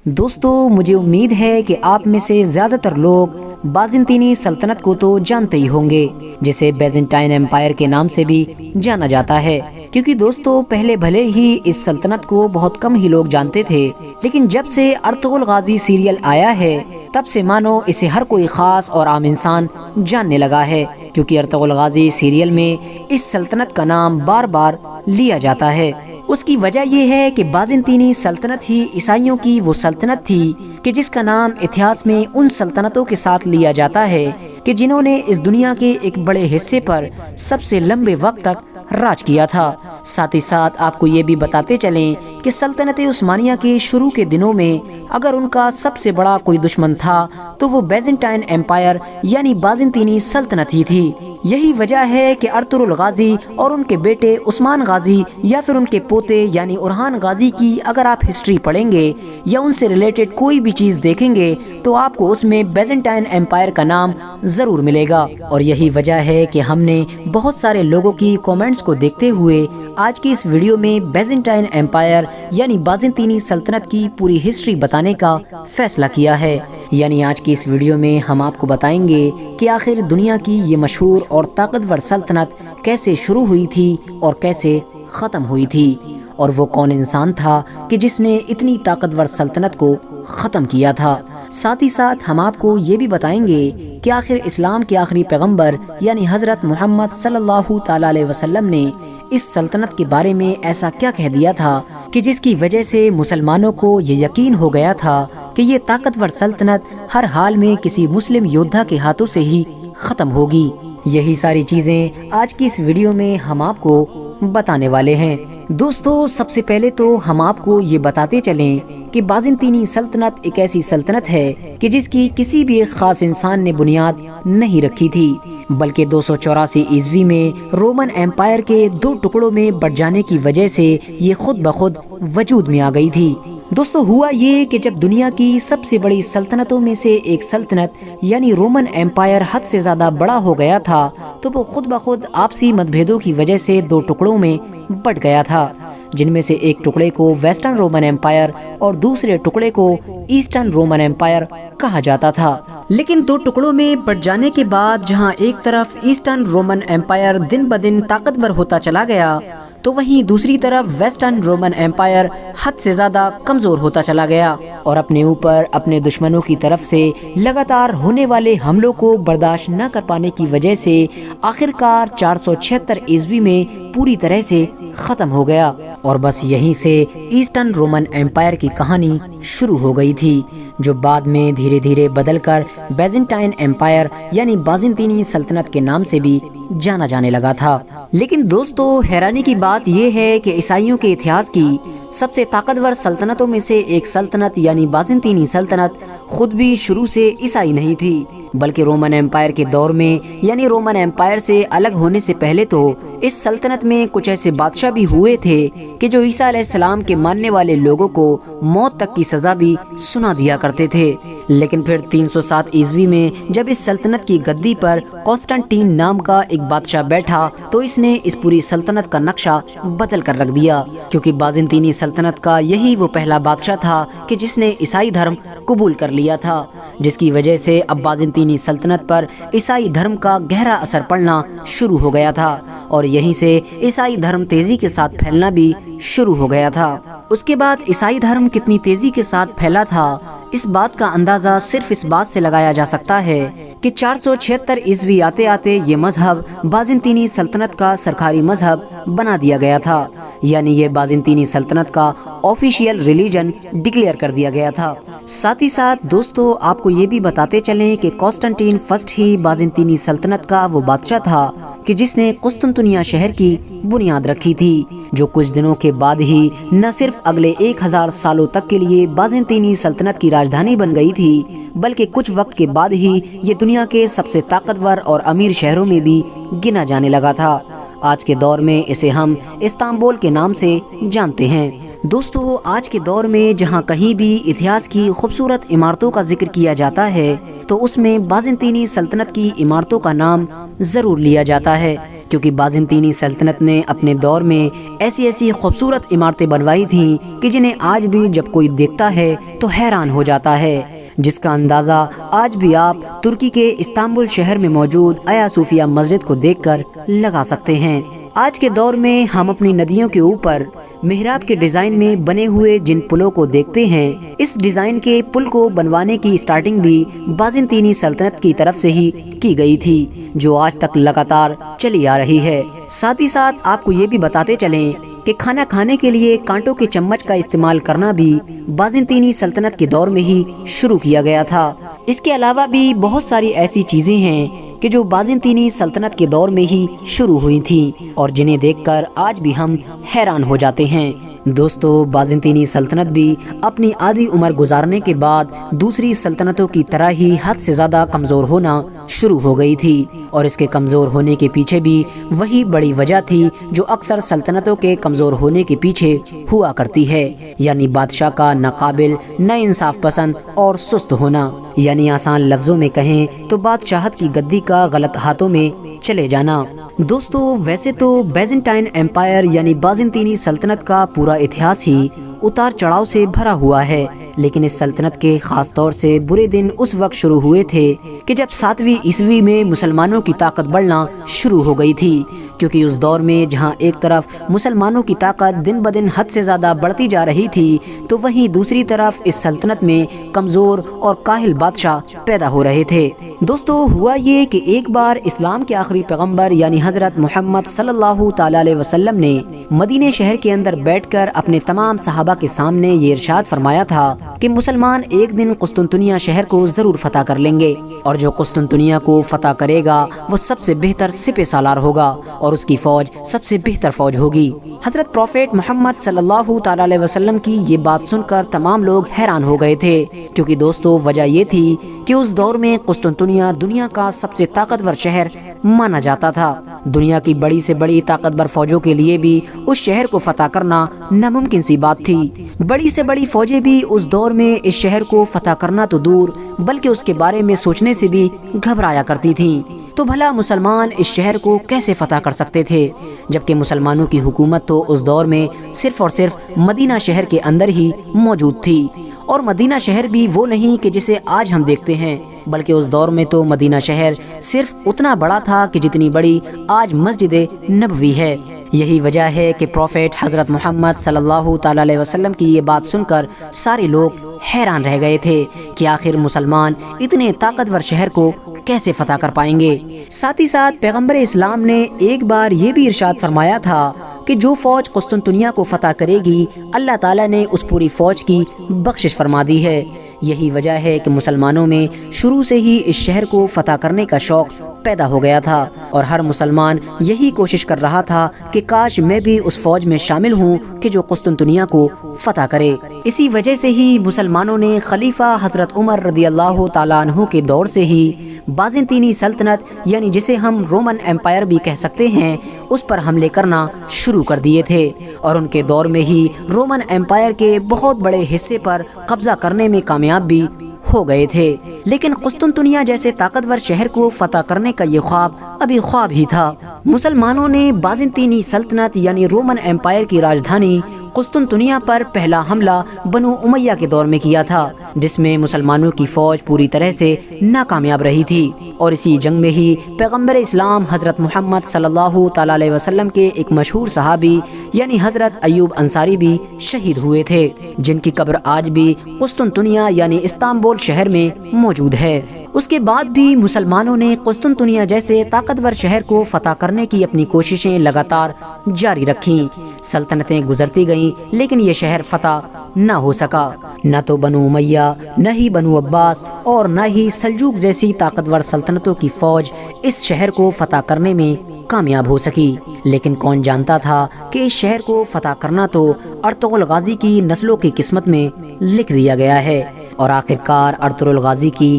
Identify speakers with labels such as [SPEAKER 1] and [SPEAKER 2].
[SPEAKER 1] دوستو مجھے امید ہے کہ آپ میں سے زیادہ تر لوگ بازنطینی سلطنت کو تو جانتے ہی ہوں گے، جسے بیزنٹائن ایمپائر کے نام سے بھی جانا جاتا ہے۔ کیونکہ دوستو پہلے بھلے ہی اس سلطنت کو بہت کم ہی لوگ جانتے تھے، لیکن جب سے ارطغرل غازی سیریل آیا ہے تب سے مانو اسے ہر کوئی خاص اور عام انسان جاننے لگا ہے، کیونکہ ارطغرل غازی سیریل میں اس سلطنت کا نام بار بار لیا جاتا ہے۔ اس کی وجہ یہ ہے کہ بازنطینی سلطنت ہی عیسائیوں کی وہ سلطنت تھی کہ جس کا نام اتہاس میں ان سلطنتوں کے ساتھ لیا جاتا ہے کہ جنہوں نے اس دنیا کے ایک بڑے حصے پر سب سے لمبے وقت تک راج کیا تھا۔ ساتھ ہی ساتھ آپ کو یہ بھی بتاتے چلیں کہ سلطنت عثمانیہ کے شروع کے دنوں میں اگر ان کا سب سے بڑا کوئی دشمن تھا تو وہ بیزنٹائن ایمپائر یعنی بازنطینی سلطنت ہی تھی۔ یہی وجہ ہے کہ ارطغرل غازی اور ان کے بیٹے عثمان غازی یا پھر ان کے پوتے یعنی اورحان غازی کی اگر آپ ہسٹری پڑھیں گے یا ان سے ریلیٹڈ کوئی بھی چیز دیکھیں گے تو آپ کو اس میں بیزنٹائن ایمپائر کا نام ضرور ملے گا۔ اور یہی وجہ ہے کہ ہم نے بہت سارے لوگوں کی کومنٹس کو دیکھتے ہوئے آج کی اس ویڈیو میں بیزنٹائن ایمپائر یعنی بازنطینی سلطنت کی پوری ہسٹری بتانے کا فیصلہ کیا ہے۔ یعنی آج کی اس ویڈیو میں ہم آپ کو بتائیں گے کہ آخر دنیا کی یہ مشہور اور طاقتور سلطنت کیسے شروع ہوئی تھی اور کیسے ختم ہوئی تھی، اور وہ کون انسان تھا کہ جس نے اتنی طاقتور سلطنت کو ختم کیا تھا۔ ساتھ ہی ساتھ ہم آپ کو یہ بھی بتائیں گے کہ آخر اسلام کے آخری پیغمبر یعنی حضرت محمد صلی اللہ تعالی علیہ وسلم نے اس سلطنت کے بارے میں ایسا کیا کہہ دیا تھا کہ جس کی وجہ سے مسلمانوں کو یہ یقین ہو گیا تھا کہ یہ طاقتور سلطنت ہر حال میں کسی مسلم یودھا کے ہاتھوں سے ہی ختم ہوگی۔ یہی ساری چیزیں آج کی اس ویڈیو میں ہم آپ کو بتانے والے ہیں۔ دوستو سب سے پہلے تو ہم آپ کو یہ بتاتے چلیں کہ بازنطینی سلطنت ایک ایسی سلطنت ہے کہ جس کی کسی بھی ایک خاص انسان نے بنیاد نہیں رکھی تھی، بلکہ 284 عیسوی میں رومن ایمپائر کے دو ٹکڑوں میں بٹ جانے کی وجہ سے یہ خود بخود وجود میں آ گئی تھی۔ دوستو ہوا یہ کہ جب دنیا کی سب سے بڑی سلطنتوں میں سے ایک سلطنت یعنی رومن ایمپائر حد سے زیادہ بڑا ہو گیا تھا تو وہ خود بخود آپسی متبھیدوں کی وجہ سے دو ٹکڑوں میں بٹ گیا تھا، جن میں سے ایک ٹکڑے کو ویسٹرن رومن ایمپائر اور دوسرے ٹکڑے کو ایسٹرن رومن ایمپائر کہا جاتا تھا۔ لیکن دو ٹکڑوں میں بٹ جانے کے بعد جہاں ایک طرف ایسٹرن رومن ایمپائر دن بدن طاقتور ہوتا چلا گیا تو وہیں دوسری طرف ویسٹرن رومن ایمپائر حد سے زیادہ کمزور ہوتا چلا گیا اور اپنے اوپر اپنے دشمنوں کی طرف سے لگاتار ہونے والے حملوں کو برداشت نہ کر پانے کی وجہ سے آخرکار 476 عیسوی میں پوری طرح سے ختم ہو گیا، اور بس یہیں سے ایسٹرن رومن ایمپائر کی کہانی شروع ہو گئی تھی، جو بعد میں دھیرے دھیرے بدل کر بیزنٹائن ایمپائر یعنی بازنطینی سلطنت کے نام سے بھی جانا جانے لگا تھا۔ لیکن دوستو حیرانی کی بات یہ ہے کہ عیسائیوں کے اتہاس کی سب سے طاقتور سلطنتوں میں سے ایک سلطنت یعنی بازنطینی سلطنت خود بھی شروع سے عیسائی نہیں تھی، بلکہ رومن ایمپائر کے دور میں یعنی رومن ایمپائر سے الگ ہونے سے پہلے تو اس سلطنت میں کچھ ایسے بادشاہ بھی ہوئے تھے کہ جو عیسیٰ علیہ السلام کے ماننے والے لوگوں کو موت تک کی سزا بھی سنا دیا کرتے تھے۔ لیکن پھر 307 عیسوی میں جب اس سلطنت کی گدی پر کانسٹنٹین نام کا ایک بادشاہ بیٹھا تو اس نے اس پوری سلطنت کا نقشہ بدل کر رکھ دیا، کیونکہ بازنطینی سلطنت کا یہی وہ پہلا بادشاہ تھا کہ جس نے عیسائی دھرم قبول کر لیا تھا، جس کی وجہ سے اب بازنطینی سلطنت پر عیسائی دھرم کا گہرا اثر پڑنا شروع ہو گیا تھا، اور یہیں سے عیسائی دھرم تیزی کے ساتھ پھیلنا بھی شروع ہو گیا تھا۔ اس کے بعد عیسائی دھرم کتنی تیزی کے ساتھ پھیلا تھا اس بات کا اندازہ صرف اس بات سے لگایا جا سکتا ہے کہ 476 عیسوی آتے آتے یہ مذہب بازنطینی سلطنت کا سرکاری مذہب بنا دیا گیا تھا، یعنی یہ بازنطینی سلطنت کا آفیشیل ریلیجن ڈکلیئر کر دیا گیا تھا۔ ساتھ ہی ساتھ دوستو آپ کو یہ بھی بتاتے چلیں کہ کانسٹنٹین فرسٹ ہی بازنطینی سلطنت کا وہ بادشاہ تھا کہ جس نے قسطنطنیہ شہر کی بنیاد رکھی تھی، جو کچھ دنوں کے بعد ہی نہ صرف اگلے 1000 سالوں تک کے لیے بازنطینی سلطنت کی راجدھانی بن گئی تھی، بلکہ کچھ وقت کے بعد ہی یہ دنیا کے سب سے طاقتور اور امیر شہروں میں بھی گنا جانے لگا تھا۔ آج کے دور میں اسے ہم استنبول کے نام سے جانتے ہیں۔ دوستو آج کے دور میں جہاں کہیں بھی اتہاس کی خوبصورت عمارتوں کا ذکر کیا جاتا ہے تو اس میں بازنطینی سلطنت کی عمارتوں کا نام ضرور لیا جاتا ہے، کیونکہ بازنطینی سلطنت نے اپنے دور میں ایسی ایسی خوبصورت عمارتیں بنوائی تھیں کہ جنہیں آج بھی جب کوئی دیکھتا ہے تو حیران ہو جاتا ہے، جس کا اندازہ آج بھی آپ ترکی کے استنبول شہر میں موجود آیا صوفیہ مسجد کو دیکھ کر لگا سکتے ہیں۔ آج کے دور میں ہم اپنی ندیوں کے اوپر محراب کے ڈیزائن میں بنے ہوئے جن پلوں کو دیکھتے ہیں، اس ڈیزائن کے پل کو بنوانے کی سٹارٹنگ بھی بازنطینی سلطنت کی طرف سے ہی کی گئی تھی، جو آج تک لگاتار چلی آ رہی ہے۔ ساتھ ہی ساتھ آپ کو یہ بھی بتاتے چلیں کہ کھانا کھانے کے لیے کانٹوں کے چمچ کا استعمال کرنا بھی بازنطینی سلطنت کے دور میں ہی شروع کیا گیا تھا۔ اس کے علاوہ بھی بہت ساری ایسی چیزیں ہیں کہ جو بازنطینی سلطنت کے دور میں ہی شروع ہوئی تھیں اور جنہیں دیکھ کر آج بھی ہم حیران ہو جاتے ہیں۔ دوستو، بازنطینی سلطنت بھی اپنی آدھی عمر گزارنے کے بعد دوسری سلطنتوں کی طرح ہی حد سے زیادہ کمزور ہونا شروع ہو گئی تھی، اور اس کے کمزور ہونے کے پیچھے بھی وہی بڑی وجہ تھی جو اکثر سلطنتوں کے کمزور ہونے کے پیچھے ہوا کرتی ہے، یعنی بادشاہ کا ناقابل، نا انصاف پسند اور سست ہونا، یعنی آسان لفظوں میں کہیں تو بادشاہت کی گدی کا غلط ہاتھوں میں چلے جانا۔ دوستو، ویسے تو بیزنٹائن ایمپائر یعنی بازنطینی سلطنت کا پورا اتہاس ہی اتار چڑھاؤ سے بھرا ہوا ہے، لیکن اس سلطنت کے خاص طور سے برے دن اس وقت شروع ہوئے تھے کہ جب 7ویں عیسوی میں مسلمانوں کی طاقت بڑھنا شروع ہو گئی تھی، کیونکہ اس دور میں جہاں ایک طرف مسلمانوں کی طاقت دن بدن حد سے زیادہ بڑھتی جا رہی تھی، تو وہیں دوسری طرف اس سلطنت میں کمزور اور کاہل بادشاہ پیدا ہو رہے تھے۔ دوستو، ہوا یہ کہ ایک بار اسلام کے آخری پیغمبر یعنی حضرت محمد صلی اللہ تعالی علیہ وسلم نے مدینہ شہر کے اندر بیٹھ کر اپنے تمام صحابہ کے سامنے یہ ارشاد فرمایا تھا کہ مسلمان ایک دن قسطنطنیہ شہر کو ضرور فتح کر لیں گے، اور جو قسطنطنیہ کو فتح کرے گا وہ سب سے بہتر سپہ سالار ہوگا اور اس کی فوج سب سے بہتر فوج ہوگی۔ حضرت پروفیٹ محمد صلی اللہ تعالی علیہ وسلم کی یہ بات سن کر تمام لوگ حیران ہو گئے تھے، کیونکہ دوستو وجہ یہ تھی کہ اس دور میں قسطنطنیہ دنیا کا سب سے طاقتور شہر مانا جاتا تھا۔ دنیا کی بڑی سے بڑی طاقتور فوجوں کے لیے بھی اس شہر کو فتح کرنا ناممکن سی بات تھی۔ بڑی سے بڑی فوجیں بھی اس دور میں اس شہر کو فتح کرنا تو دور بلکہ اس کے بارے میں سوچنے سے بھی گھبرایا کرتی تھیں۔ تو بھلا مسلمان اس شہر کو کیسے فتح کر سکتے تھے، جبکہ مسلمانوں کی حکومت تو اس دور میں صرف اور صرف مدینہ شہر کے اندر ہی موجود تھی، اور مدینہ شہر بھی وہ نہیں کہ جسے آج ہم دیکھتے ہیں، بلکہ اس دور میں تو مدینہ شہر صرف اتنا بڑا تھا کہ جتنی بڑی آج مسجد نبوی ہے۔ یہی وجہ ہے کہ پروفیٹ حضرت محمد صلی اللہ تعالی علیہ وسلم کی یہ بات سن کر سارے لوگ حیران رہ گئے تھے کہ آخر مسلمان اتنے طاقتور شہر کو کیسے فتح کر پائیں گے۔ ساتھ ہی ساتھ پیغمبر اسلام نے ایک بار یہ بھی ارشاد فرمایا تھا کہ جو فوج قسطنطنیہ کو فتح کرے گی، اللہ تعالیٰ نے اس پوری فوج کی بخشش فرما دی ہے۔ یہی وجہ ہے کہ مسلمانوں میں شروع سے ہی اس شہر کو فتح کرنے کا شوق پیدا ہو گیا تھا، اور ہر مسلمان یہی کوشش کر رہا تھا کہ کاش میں بھی اس فوج میں شامل ہوں کہ جو قسطنطنیہ کو فتح کرے۔ اسی وجہ سے ہی مسلمانوں نے خلیفہ حضرت عمر رضی اللہ تعالیٰ عنہ کے دور سے ہی بازنطینی سلطنت یعنی جسے ہم رومن ایمپائر بھی کہہ سکتے ہیں، اس پر حملے کرنا شروع کر دیے تھے، اور ان کے دور میں ہی رومن ایمپائر کے بہت بڑے حصے پر قبضہ کرنے میں کامیاب بھی ہو گئے تھے۔ لیکن قسطنطنیہ جیسے طاقتور شہر کو فتح کرنے کا یہ خواب ابھی خواب ہی تھا۔ مسلمانوں نے بازنطینی سلطنت یعنی رومن ایمپائر کی راجدھانی قسطنطنیہ پر پہلا حملہ بنو امیہ کے دور میں کیا تھا، جس میں مسلمانوں کی فوج پوری طرح سے ناکامیاب رہی تھی، اور اسی جنگ میں ہی پیغمبر اسلام حضرت محمد صلی اللہ تعالی علیہ وسلم کے ایک مشہور صحابی یعنی حضرت ایوب انصاری بھی شہید ہوئے تھے، جن کی قبر آج بھی قسطنطنیہ یعنی استنبول شہر میں موجود ہے۔ اس کے بعد بھی مسلمانوں نے قسطنطنیہ جیسے طاقتور شہر کو فتح کرنے کی اپنی کوششیں لگاتار جاری رکھیں۔ سلطنتیں گزرتی گئیں لیکن یہ شہر فتح نہ ہو سکا۔ نہ تو بنو امیہ، نہ ہی بنو عباس اور نہ ہی سلجوق جیسی طاقتور سلطنتوں کی فوج اس شہر کو فتح کرنے میں کامیاب ہو سکی۔ لیکن کون جانتا تھا کہ اس شہر کو فتح کرنا تو ارطغرل غازی کی نسلوں کی قسمت میں لکھ دیا گیا ہے، اور آخرکار ارطغرل غازی کی